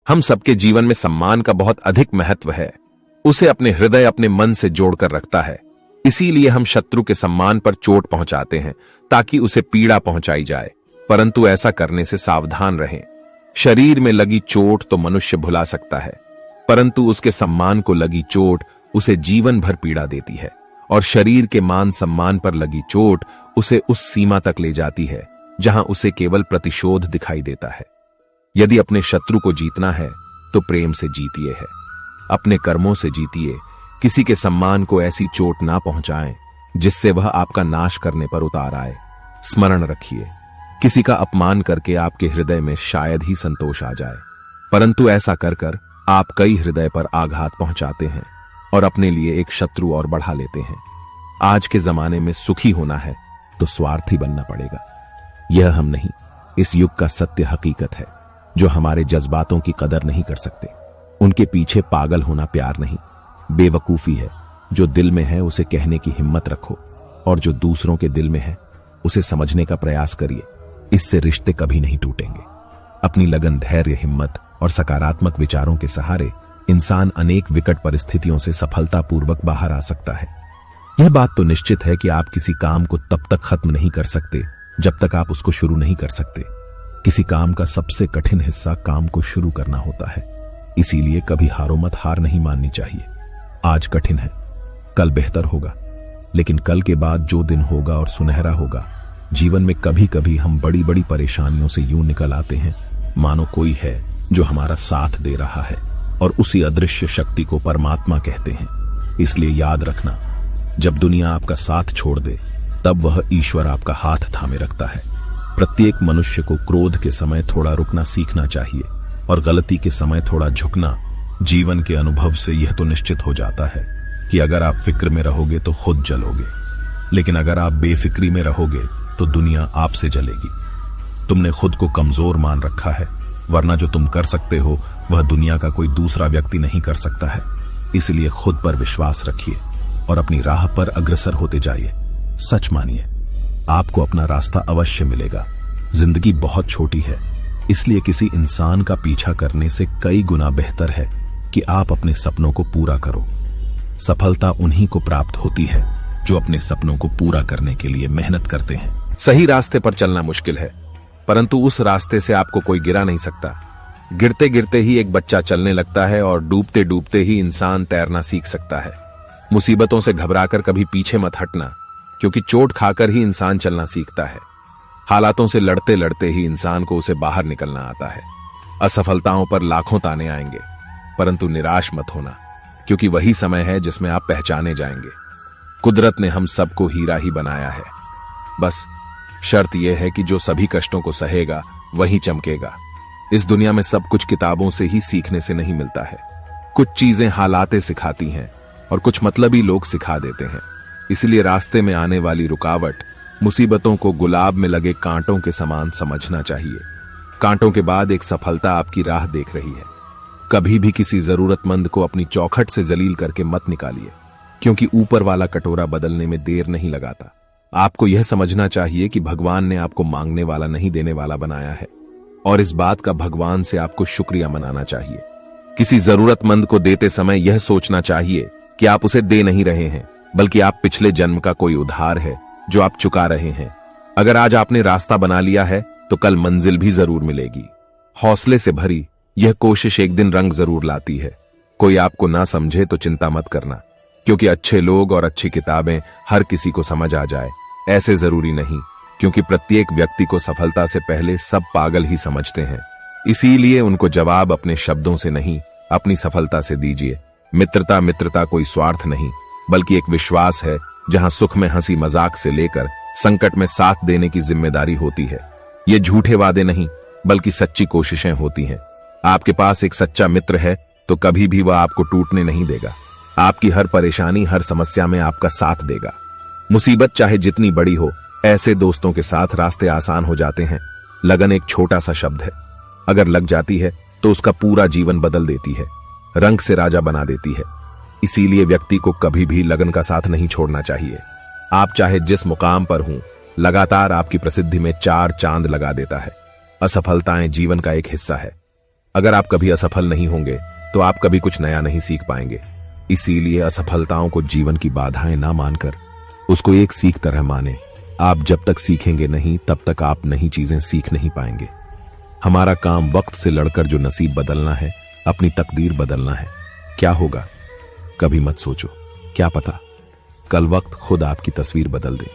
हम सबके जीवन में सम्मान का बहुत अधिक महत्व है। उसे अपने हृदय, अपने मन से जोड़कर रखता है। इसीलिए हम शत्रु के सम्मान पर चोट पहुंचाते हैं ताकि उसे पीड़ा पहुंचाई जाए, परंतु ऐसा करने से सावधान रहें। शरीर में लगी चोट तो मनुष्य भुला सकता है, परंतु उसके सम्मान को लगी चोट उसे जीवन भर पीड़ा देती है, और शरीर के मान सम्मान पर लगी चोट उसे उस सीमा तक ले जाती है जहां उसे केवल प्रतिशोध दिखाई देता है। यदि अपने शत्रु को जीतना है तो प्रेम से जीतिए है, अपने कर्मों से जीतिए। किसी के सम्मान को ऐसी चोट ना पहुंचाएं जिससे वह आपका नाश करने पर उतार आए। स्मरण रखिए, किसी का अपमान करके आपके हृदय में शायद ही संतोष आ जाए, परंतु ऐसा कर कर आप कई हृदय पर आघात पहुंचाते हैं और अपने लिए एक शत्रु और बढ़ा लेते हैं। आज के जमाने में सुखी होना है तो स्वार्थी बनना पड़ेगा। यह हम नहीं, इस युग का सत्य हकीकत है। जो हमारे जज्बातों की कदर नहीं कर सकते, उनके पीछे पागल होना प्यार नहीं, बेवकूफी है। जो दिल में है उसे कहने की हिम्मत रखो, और जो दूसरों के दिल में है उसे समझने का प्रयास करिए। इससे रिश्ते कभी नहीं टूटेंगे। अपनी लगन, धैर्य, हिम्मत और सकारात्मक विचारों के सहारे इंसान अनेक विकट परिस्थितियों से सफलतापूर्वक बाहर आ सकता है। यह बात तो निश्चित है कि आप किसी काम को तब तक खत्म नहीं कर सकते जब तक आप उसको शुरू नहीं कर सकते। किसी काम का सबसे कठिन हिस्सा काम को शुरू करना होता है। इसीलिए कभी हारो मत, हार नहीं माननी चाहिए। आज कठिन है, कल बेहतर होगा, लेकिन कल के बाद जो दिन होगा और सुनहरा होगा। जीवन में कभी कभी हम बड़ी बड़ी परेशानियों से यूं निकल आते हैं मानो कोई है जो हमारा साथ दे रहा है, और उसी अदृश्य शक्ति को परमात्मा कहते हैं। इसलिए याद रखना, जब दुनिया आपका साथ छोड़ दे तब वह ईश्वर आपका हाथ थामे रखता है। प्रत्येक मनुष्य को क्रोध के समय थोड़ा रुकना सीखना चाहिए, और गलती के समय थोड़ा झुकना। जीवन के अनुभव से यह तो निश्चित हो जाता है कि अगर आप फिक्र में रहोगे तो खुद जलोगे, लेकिन अगर आप बेफिक्री में रहोगे तो दुनिया आपसे जलेगी। तुमने खुद को कमजोर मान रखा है, वरना जो तुम कर सकते हो वह दुनिया का कोई दूसरा व्यक्ति नहीं कर सकता है। इसलिए खुद पर विश्वास रखिए और अपनी राह पर अग्रसर होते जाइए। सच मानिए, आपको अपना रास्ता अवश्य मिलेगा। जिंदगी बहुत छोटी है, इसलिए किसी इंसान का पीछा करने से कई गुना बेहतर है कि आप अपने सपनों को पूरा करो। सफलता उन्हीं को प्राप्त होती है जो अपने सपनों को पूरा करने के लिए मेहनत करते हैं। सही रास्ते पर चलना मुश्किल है, परंतु उस रास्ते से आपको कोई गिरा नहीं सकता। गिरते गिरते ही एक बच्चा चलने लगता है, और डूबते डूबते ही इंसान तैरना सीख सकता है। मुसीबतों से घबराकर कभी पीछे मत हटना, क्योंकि चोट खाकर ही इंसान चलना सीखता है। हालातों से लड़ते लड़ते ही इंसान को उसे बाहर निकलना आता है। असफलताओं पर लाखों ताने आएंगे, परंतु निराश मत होना, क्योंकि वही समय है जिसमें आप पहचाने जाएंगे। कुदरत ने हम सबको हीरा ही बनाया है। बस शर्त यह है कि जो सभी कष्टों को सहेगा वही चमकेगा। इस दुनिया में सब कुछ किताबों से ही सीखने से नहीं मिलता है। कुछ चीजें हालातें सिखाती हैं और कुछ मतलबी लोग सिखा देते हैं। इसलिए रास्ते में आने वाली रुकावट, मुसीबतों को गुलाब में लगे कांटों के समान समझना चाहिए। कांटों के बाद एक सफलता आपकी राह देख रही है। कभी भी किसी जरूरतमंद को अपनी चौखट से जलील करके मत निकालिए, क्योंकि ऊपर वाला कटोरा बदलने में देर नहीं लगाता। आपको यह समझना चाहिए कि भगवान ने आपको मांगने वाला नहीं देने वाला बनाया है, और इस बात का भगवान से आपको शुक्रिया मनाना चाहिए। किसी जरूरतमंद को देते समय यह सोचना चाहिए कि आप उसे दे नहीं रहे हैं, बल्कि आप पिछले जन्म का कोई उधार है जो आप चुका रहे हैं। अगर आज आपने रास्ता बना लिया है तो कल मंजिल भी जरूर मिलेगी। हौसले से भरी यह कोशिश एक दिन रंग जरूर लाती है। कोई आपको ना समझे तो चिंता मत करना, क्योंकि अच्छे लोग और अच्छी किताबें हर किसी को समझ आ जाए ऐसे जरूरी नहीं, क्योंकि प्रत्येक व्यक्ति को सफलता से पहले सब पागल ही समझते हैं। इसीलिए उनको जवाब अपने शब्दों से नहीं, अपनी सफलता से दीजिए। मित्रता कोई स्वार्थ नहीं, बल्कि एक विश्वास है जहां सुख में हंसी मजाक से लेकर संकट में साथ देने की जिम्मेदारी होती है। ये झूठे वादे नहीं, बल्कि सच्ची कोशिशें होती हैं। आपके पास एक सच्चा मित्र है तो कभी भी वह आपको टूटने नहीं देगा। आपकी हर परेशानी, हर समस्या में आपका साथ देगा। मुसीबत चाहे जितनी बड़ी हो, ऐसे दोस्तों के साथ रास्ते आसान हो जाते हैं। लगन एक छोटा सा शब्द है, अगर लग जाती है तो उसका पूरा जीवन बदल देती है, रंग से राजा बना देती है। इसीलिए व्यक्ति को कभी भी लगन का साथ नहीं छोड़ना चाहिए। आप चाहे जिस मुकाम पर हों, लगातार आपकी प्रसिद्धि में 4 चांद लगा देता है। असफलताएं जीवन का एक हिस्सा है। अगर आप कभी असफल नहीं होंगे तो आप कभी कुछ नया नहीं सीख पाएंगे। इसीलिए असफलताओं को जीवन की बाधाएं ना मानकर उसको एक सीख तरह माने। आप जब तक सीखेंगे नहीं तब तक आप नई चीजें सीख नहीं पाएंगे। हमारा काम वक्त से लड़कर जो नसीब बदलना है, अपनी तकदीर बदलना है। क्या होगा कभी मत सोचो, क्या पता कल वक्त खुद आपकी तस्वीर बदल दे।